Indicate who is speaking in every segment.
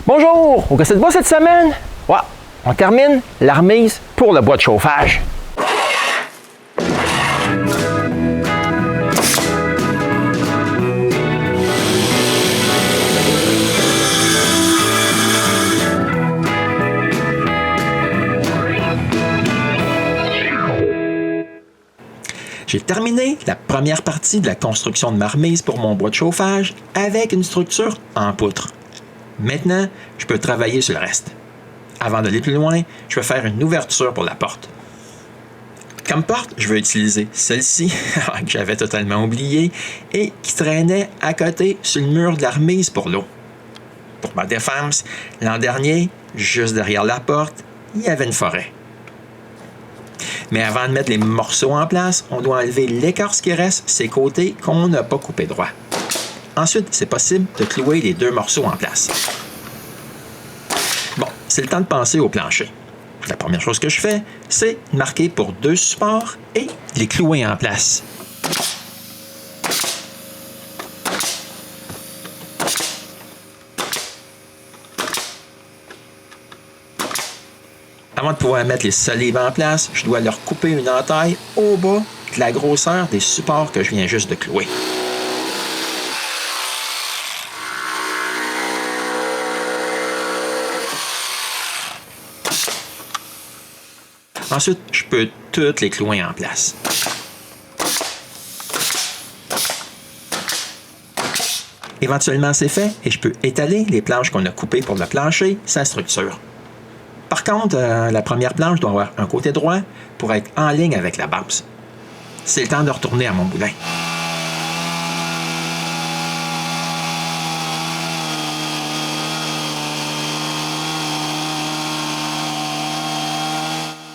Speaker 1: Bonjour! Au Cassette Bois cette semaine? Ouais, on termine la remise pour le bois de chauffage.
Speaker 2: J'ai terminé la première partie de la construction de ma remise pour mon bois de chauffage avec une structure en poutre. Maintenant, je peux travailler sur le reste. Avant d'aller plus loin, je vais faire une ouverture pour la porte. Comme porte, je vais utiliser celle-ci, que j'avais totalement oubliée, et qui traînait à côté sur le mur de la remise pour l'eau. Pour ma défense, l'an dernier, juste derrière la porte, il y avait une forêt. Mais avant de mettre les morceaux en place, on doit enlever l'écorce qui reste ses côtés qu'on n'a pas coupé droit. Ensuite, c'est possible de clouer les deux morceaux en place. Bon, c'est le temps de penser au plancher. La première chose que je fais, c'est marquer pour deux supports et les clouer en place. Avant de pouvoir mettre les solives en place, je dois leur couper une entaille au bas de la grosseur des supports que je viens juste de clouer. Ensuite, je peux toutes les clouer en place. Éventuellement, c'est fait et je peux étaler les planches qu'on a coupées pour le plancher, sa structure. Par contre, la première planche doit avoir un côté droit pour être en ligne avec la base. C'est le temps de retourner à mon boulin.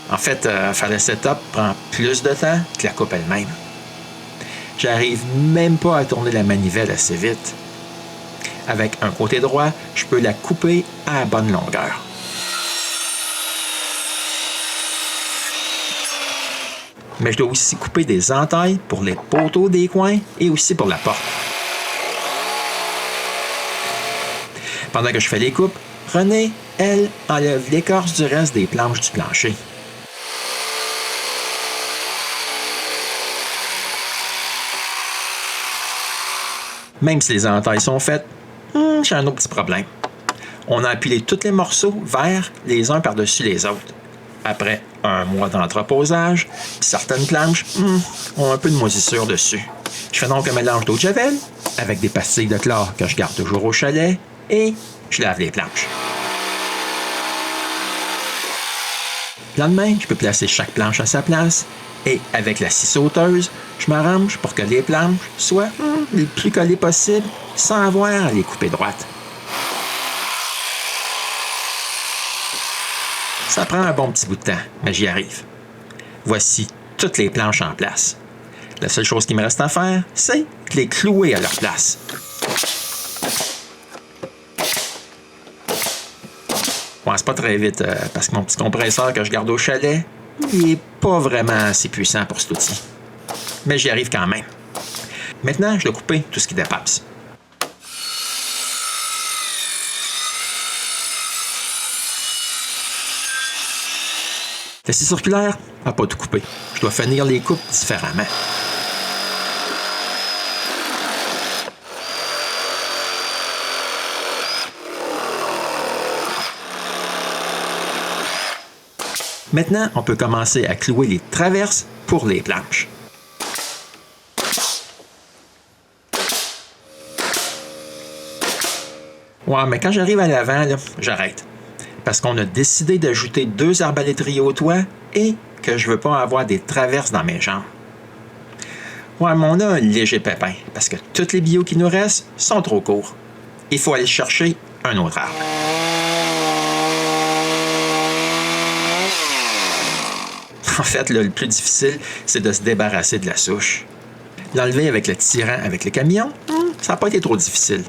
Speaker 2: En fait, faire le setup prend plus de temps que la coupe elle-même. J'arrive même pas à tourner la manivelle assez vite. Avec un côté droit, je peux la couper à la bonne longueur. Mais je dois aussi couper des entailles pour les poteaux des coins et aussi pour la porte. Pendant que je fais les coupes, Renée, elle, enlève l'écorce du reste des planches du plancher. Même si les entailles sont faites, j'ai un autre petit problème. On a empilé tous les morceaux verts les uns par-dessus les autres. Après un mois d'entreposage, certaines planches ont un peu de moisissure dessus. Je fais donc un mélange d'eau de javel avec des pastilles de chlore que je garde toujours au chalet et je lave les planches. Le lendemain, je peux placer chaque planche à sa place et avec la scie sauteuse, je m'arrange pour que les planches soient les plus collées possible sans avoir à les couper droites. Ça prend un bon petit bout de temps, mais j'y arrive. Voici toutes les planches en place. La seule chose qui me reste à faire, c'est de les clouer à leur place. Bon, c'est pas très vite, parce que mon petit compresseur que je garde au chalet, il est pas vraiment assez puissant pour cet outil. Mais j'y arrive quand même. Maintenant, je dois couper tout ce qui dépasse. La scie circulaire n'a pas tout coupé. Je dois finir les coupes différemment. Maintenant, on peut commencer à clouer les traverses pour les planches. Ouais, mais quand j'arrive à l'avant, j'arrête. Parce qu'on a décidé d'ajouter 2 arbalétriers au toit et que je veux pas avoir des traverses dans mes jambes. Ouais, mais on a un léger pépin parce que tous les bio qui nous restent sont trop courts. Il faut aller chercher un autre arbre. En fait, le plus difficile, c'est de se débarrasser de la souche. L'enlever avec le tirant avec le camion, ça n'a pas été trop difficile.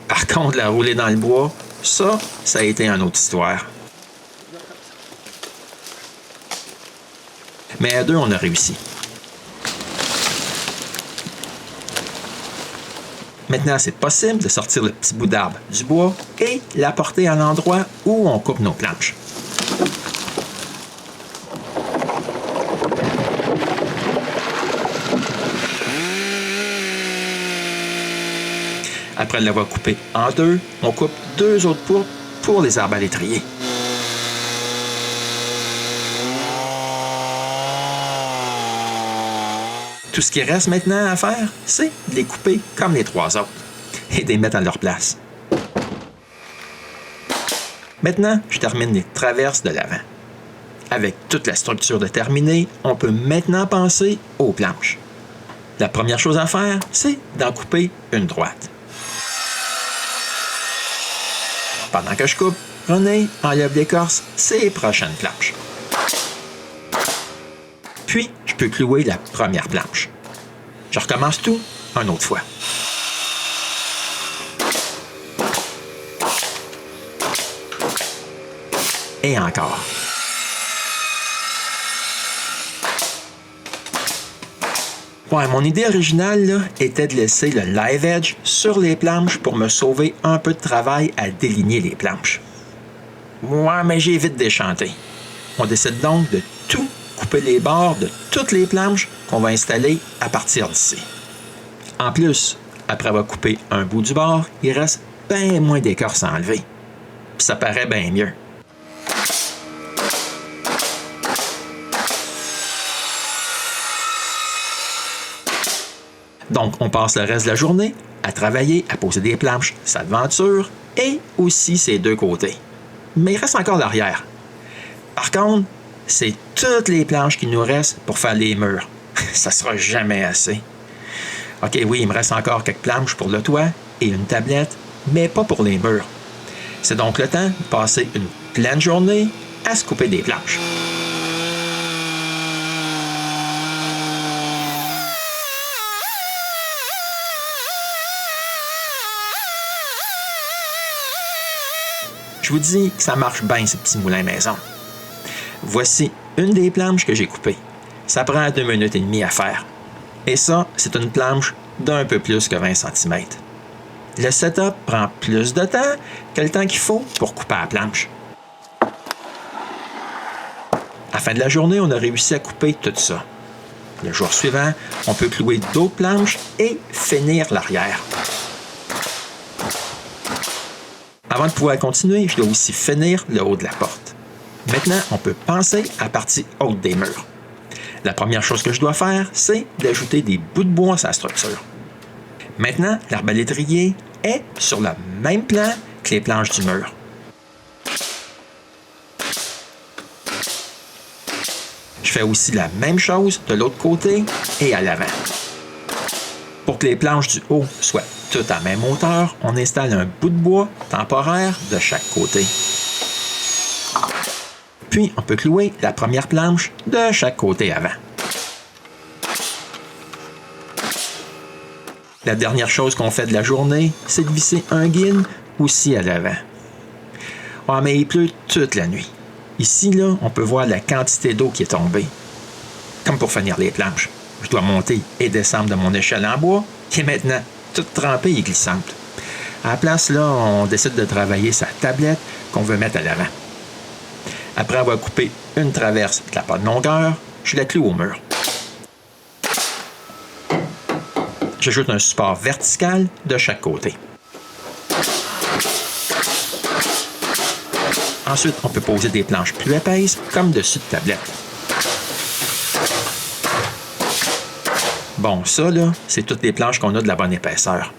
Speaker 2: Par contre, la rouler dans le bois, ça a été une autre histoire. Mais à deux, on a réussi. Maintenant, c'est possible de sortir le petit bout d'arbre du bois et l'apporter à l'endroit où on coupe nos planches. Après l'avoir coupé en deux, on coupe deux autres poutres pour les arbres à l'étrier. Tout ce qui reste maintenant à faire, c'est de les couper comme les trois autres et de les mettre à leur place. Maintenant, je termine les traverses de l'avant. Avec toute la structure de terminée, on peut maintenant penser aux planches. La première chose à faire, c'est d'en couper une droite. Pendant que je coupe, René enlève l'écorce ses prochaines planches. Puis, je peux clouer la première planche. Je recommence tout une autre fois. Et encore. Ouais, mon idée originale là, était de laisser le live edge sur les planches pour me sauver un peu de travail à déligner les planches. Ouais, mais j'ai vite déchanté. On décide donc de tout couper les bords de toutes les planches qu'on va installer à partir d'ici. En plus, après avoir coupé un bout du bord, il reste bien moins d'écorce à enlever. Puis ça paraît bien mieux. Donc, on passe le reste de la journée à travailler, à poser des planches, sa devanture et aussi ses deux côtés. Mais il reste encore l'arrière. Par contre, c'est toutes les planches qui nous restent pour faire les murs. Ça sera jamais assez. OK, oui, il me reste encore quelques planches pour le toit et une tablette, mais pas pour les murs. C'est donc le temps de passer une pleine journée à se couper des planches. Je vous dis que ça marche bien, ce petit moulin maison. Voici une des planches que j'ai coupées. Ça prend 2 minutes et demie à faire. Et ça, c'est une planche d'un peu plus que 20 cm. Le setup prend plus de temps que le temps qu'il faut pour couper la planche. À la fin de la journée, on a réussi à couper tout ça. Le jour suivant, on peut clouer d'autres planches et finir l'arrière. Avant de pouvoir continuer, je dois aussi finir le haut de la porte. Maintenant, on peut penser à la partie haute des murs. La première chose que je dois faire, c'est d'ajouter des bouts de bois à la structure. Maintenant, l'arbalétrier est sur le même plan que les planches du mur. Je fais aussi la même chose de l'autre côté et à l'avant. Pour que les planches du haut soient toutes à la même hauteur, on installe un bout de bois temporaire de chaque côté. Puis, on peut clouer la première planche de chaque côté avant. La dernière chose qu'on fait de la journée, c'est de visser un guide aussi à l'avant. Ah, mais il pleut toute la nuit. Ici, là, on peut voir la quantité d'eau qui est tombée. Comme pour finir les planches. Je dois monter et descendre de mon échelle en bois, qui est maintenant toute trempée et glissante. À la place, là, on décide de travailler sa tablette qu'on veut mettre à l'avant. Après avoir coupé une traverse de la bonne longueur, je la cloue au mur. J'ajoute un support vertical de chaque côté. Ensuite, on peut poser des planches plus épaisses, comme dessus de tablette. Bon, ça, là, c'est toutes les planches qu'on a de la bonne épaisseur.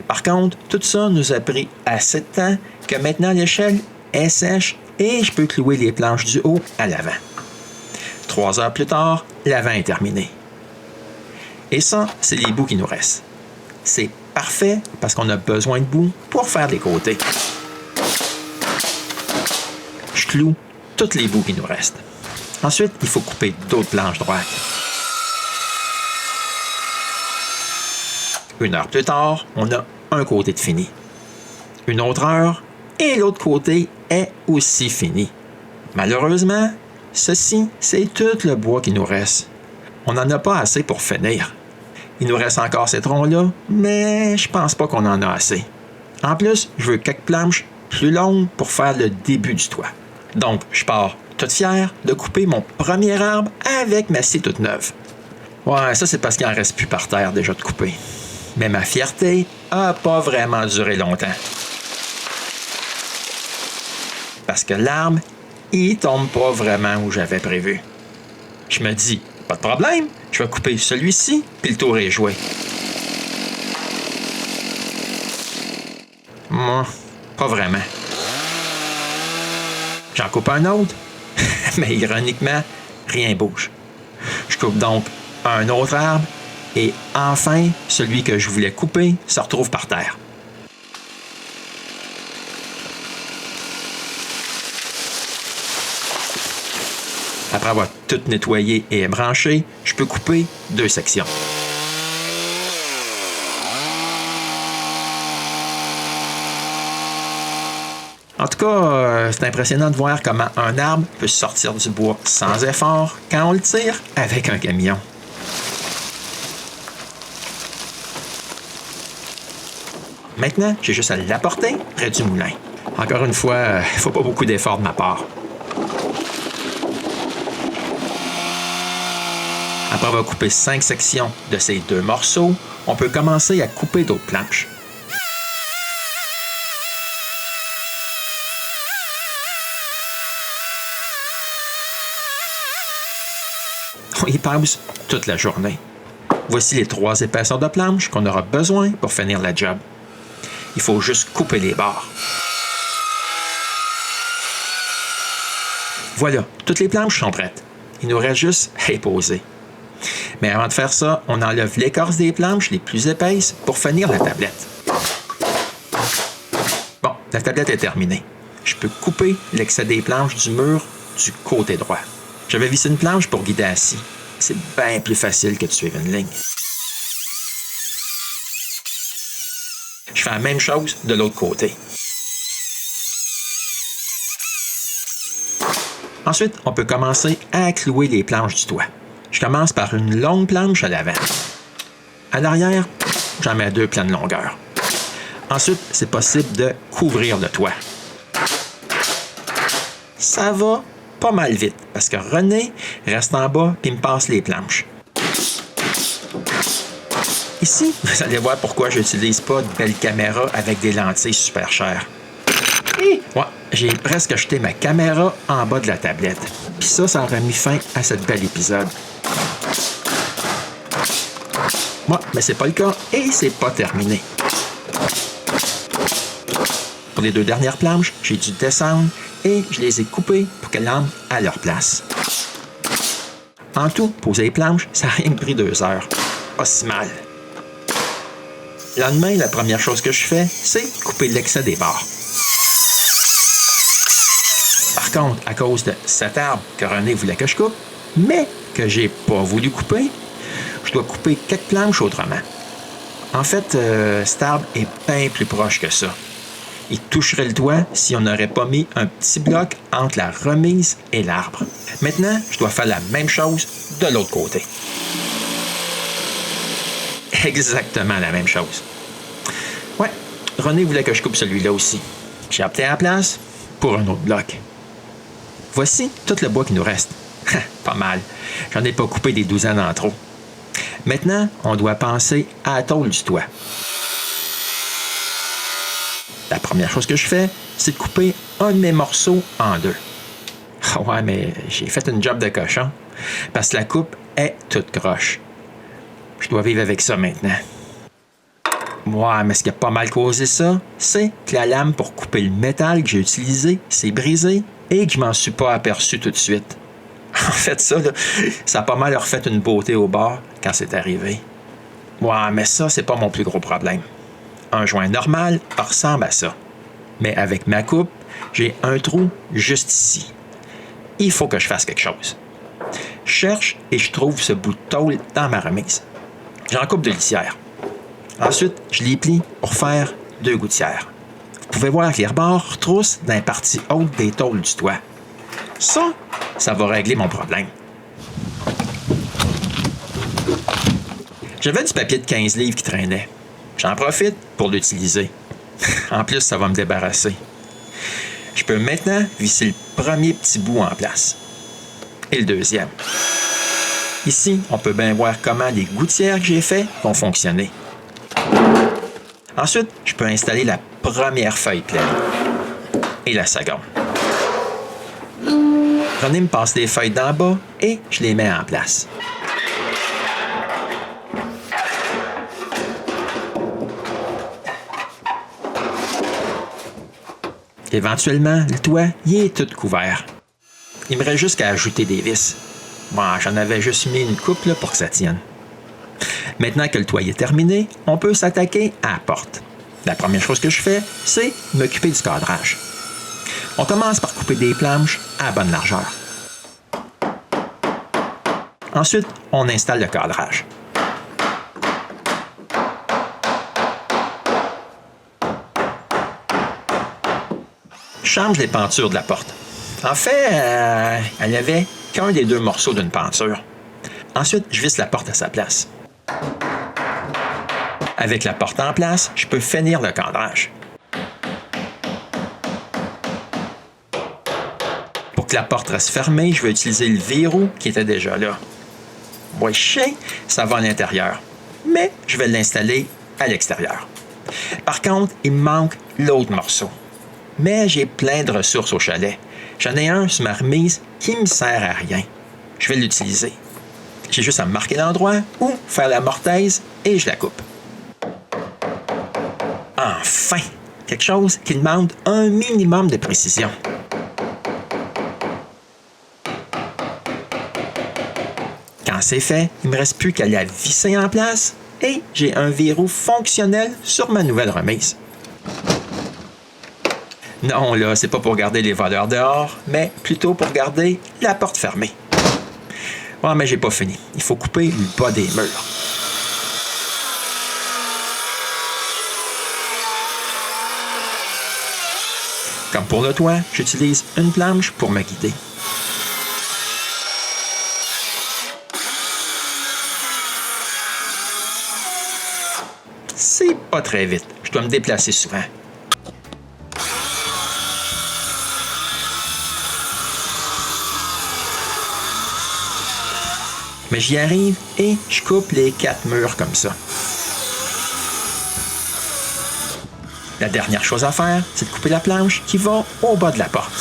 Speaker 2: Par contre, tout ça nous a pris assez de temps que maintenant l'échelle est sèche et je peux clouer les planches du haut à l'avant. 3 heures plus tard, l'avant est terminé. Et ça, c'est les bouts qui nous restent. C'est parfait parce qu'on a besoin de bouts pour faire les côtés. Je cloue tous les bouts qui nous restent. Ensuite, il faut couper d'autres planches droites. 1 heure plus tard, on a un côté de fini. 1 autre heure, et l'autre côté est aussi fini. Malheureusement, ceci, c'est tout le bois qui nous reste. On n'en a pas assez pour finir. Il nous reste encore ces troncs-là, mais je pense pas qu'on en a assez. En plus, je veux quelques planches plus longues pour faire le début du toit. Donc, je pars toute fière de couper mon premier arbre avec ma scie toute neuve. Ouais, ça c'est parce qu'il en reste plus par terre déjà de couper. Mais ma fierté a pas vraiment duré longtemps. Parce que l'arbre, il tombe pas vraiment où j'avais prévu. Je me dis, pas de problème, je vais couper celui-ci, puis le tour est joué. Moi, pas vraiment. J'en coupe un autre, mais ironiquement, rien bouge. Je coupe donc un autre arbre, et enfin, celui que je voulais couper se retrouve par terre. Après avoir tout nettoyé et branché, je peux couper 2 sections. En tout cas, c'est impressionnant de voir comment un arbre peut sortir du bois sans effort quand on le tire avec un camion. Maintenant, j'ai juste à l'apporter près du moulin. Encore une fois, il ne faut pas beaucoup d'efforts de ma part. Après avoir coupé 5 sections de ces 2 morceaux, on peut commencer à couper d'autres planches. On y passe toute la journée. Voici les 3 épaisseurs de planches qu'on aura besoin pour finir la job. Il faut juste couper les bords. Voilà, toutes les planches sont prêtes. Il nous reste juste à les poser. Mais avant de faire ça, on enlève l'écorce des planches les plus épaisses pour finir la tablette. Bon, la tablette est terminée. Je peux couper l'excès des planches du mur du côté droit. J'avais vissé une planche pour guider la scie. C'est bien plus facile que de suivre une ligne. Je fais la même chose de l'autre côté. Ensuite, on peut commencer à clouer les planches du toit. Je commence par une longue planche à l'avant. À l'arrière, j'en mets 2 plans de longueur. Ensuite, c'est possible de couvrir le toit. Ça va pas mal vite parce que René reste en bas et me passe les planches. Ici, vous allez voir pourquoi je n'utilise pas de belles caméras avec des lentilles super chères. Ouais, j'ai presque jeté ma caméra en bas de la tablette. Puis ça aurait mis fin à ce bel épisode. Ouais, mais c'est pas le cas et c'est pas terminé. Pour les 2 dernières planches, j'ai dû descendre et je les ai coupées pour qu'elles entrent à leur place. En tout, poser les planches, ça a rien que pris 2 heures. Pas si mal. Le lendemain, la première chose que je fais, c'est couper l'excès des bords. Par contre, à cause de cet arbre que René voulait que je coupe, mais que j'ai pas voulu couper, je dois couper quelques planches autrement. En fait, cet arbre est bien plus proche que ça. Il toucherait le toit si on n'aurait pas mis un petit bloc entre la remise et l'arbre. Maintenant, je dois faire la même chose de l'autre côté. Exactement la même chose. Ouais, René voulait que je coupe celui-là aussi. J'ai opté à la place pour un autre bloc. Voici tout le bois qui nous reste. Pas mal. J'en ai pas coupé des douzaines en trop. Maintenant, on doit penser à la tôle du toit. La première chose que je fais, c'est de couper un de mes morceaux en 2. Ouais, mais j'ai fait une job de cochon parce que la coupe est toute croche. Je dois vivre avec ça maintenant. Ouais, mais ce qui a pas mal causé ça, c'est que la lame pour couper le métal que j'ai utilisé s'est brisée et que je m'en suis pas aperçu tout de suite. En fait, ça a pas mal refait une beauté au bord quand c'est arrivé. Ouais, mais ça, c'est pas mon plus gros problème. Un joint normal ressemble à ça. Mais avec ma coupe, j'ai un trou juste ici. Il faut que je fasse quelque chose. Je cherche et je trouve ce bout de tôle dans ma remise. J'en coupe 2 litières. Ensuite, je les plie pour faire 2 gouttières. Vous pouvez voir que les rebords retroussent dans la partie haute des tôles du toit. Ça va régler mon problème. J'avais du papier de 15 livres qui traînait. J'en profite pour l'utiliser. En plus, ça va me débarrasser. Je peux maintenant visser le premier petit bout en place. Et le deuxième. Ici, on peut bien voir comment les gouttières que j'ai faites vont fonctionner. Ensuite, je peux installer la première feuille pleine. Et la seconde. René me passe les feuilles d'en bas et je les mets en place. Éventuellement, le toit, il est tout couvert. Il me reste juste qu'à ajouter des vis. Bon, j'en avais juste mis une couple pour que ça tienne. Maintenant que le toit est terminé, on peut s'attaquer à la porte. La première chose que je fais, c'est m'occuper du cadrage. On commence par couper des planches à bonne largeur. Ensuite, on installe le cadrage. Je change les pentures de la porte. En fait, elle n'avait qu'un des deux morceaux d'une penture. Ensuite, je visse la porte à sa place. Avec la porte en place, je peux finir le cadrage. Pour que la porte reste fermée, je vais utiliser le verrou qui était déjà là. Oui, je sais, ça va à l'intérieur, mais je vais l'installer à l'extérieur. Par contre, il me manque l'autre morceau. Mais j'ai plein de ressources au chalet. J'en ai un sur ma remise qui me sert à rien. Je vais l'utiliser. J'ai juste à marquer l'endroit ou faire la mortaise et je la coupe. Enfin! Quelque chose qui demande un minimum de précision. Quand c'est fait, il ne me reste plus qu'à la visser en place et j'ai un verrou fonctionnel sur ma nouvelle remise. Non, là, c'est pas pour garder les voleurs dehors, mais plutôt pour garder la porte fermée. Ouais, mais j'ai pas fini. Il faut couper le bas des murs. Comme pour le toit, j'utilise une planche pour me guider. C'est pas très vite. Je dois me déplacer souvent. Mais j'y arrive et je coupe les 4 murs comme ça. La dernière chose à faire, c'est de couper la planche qui va au bas de la porte.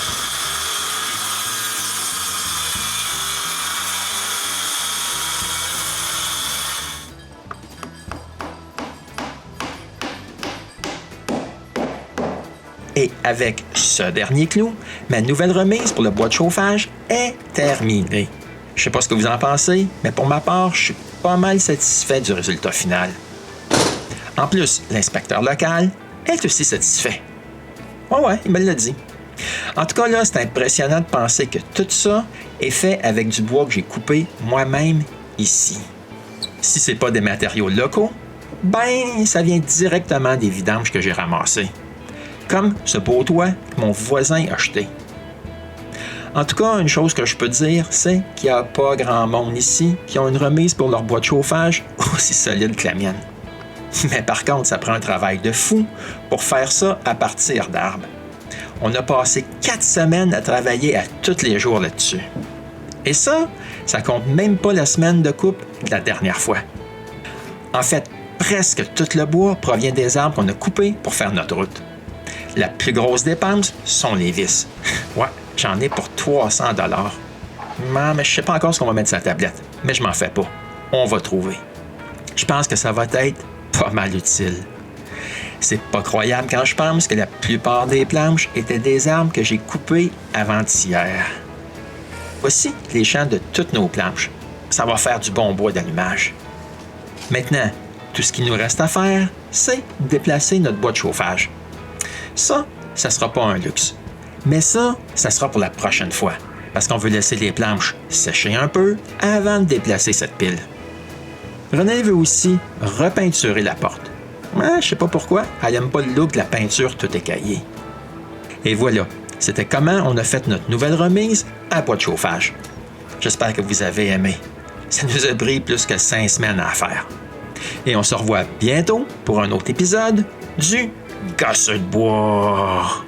Speaker 2: Et avec ce dernier clou, ma nouvelle remise pour le bois de chauffage est terminée. Je ne sais pas ce que vous en pensez, mais pour ma part, je suis pas mal satisfait du résultat final. En plus, l'inspecteur local est aussi satisfait. Ouais, il me l'a dit. En tout cas, là, c'est impressionnant de penser que tout ça est fait avec du bois que j'ai coupé moi-même ici. Si c'est pas des matériaux locaux, ben, ça vient directement des vidanges que j'ai ramassés. Comme ce beau toit que mon voisin a acheté. En tout cas, une chose que je peux dire, c'est qu'il n'y a pas grand monde ici qui ont une remise pour leur bois de chauffage aussi solide que la mienne. Mais par contre, ça prend un travail de fou pour faire ça à partir d'arbres. On a passé 4 semaines à travailler à tous les jours là-dessus. Et ça compte même pas la semaine de coupe de la dernière fois. En fait, presque tout le bois provient des arbres qu'on a coupés pour faire notre route. La plus grosse dépense sont les vis. Ouais, j'en ai pour 300 $. Mais je sais pas encore ce qu'on va mettre sur la tablette. Mais je m'en fais pas. On va trouver. Je pense que ça va être pas mal utile. C'est pas croyable quand je pense que la plupart des planches étaient des arbres que j'ai coupés avant-hier. Voici les champs de toutes nos planches. Ça va faire du bon bois d'allumage. Maintenant, tout ce qu'il nous reste à faire, c'est déplacer notre bois de chauffage. Ça sera pas un luxe. Mais ça sera pour la prochaine fois, parce qu'on veut laisser les planches sécher un peu avant de déplacer cette pile. René veut aussi repeinturer la porte. Je sais pas pourquoi, elle n'aime pas le look de la peinture tout écaillée. Et voilà, C'était comment on a fait notre nouvelle remise à bois de chauffage. J'espère que vous avez aimé. Ça nous a pris plus que 5 semaines à faire. Et on se revoit bientôt pour un autre épisode du Gosseux de bois.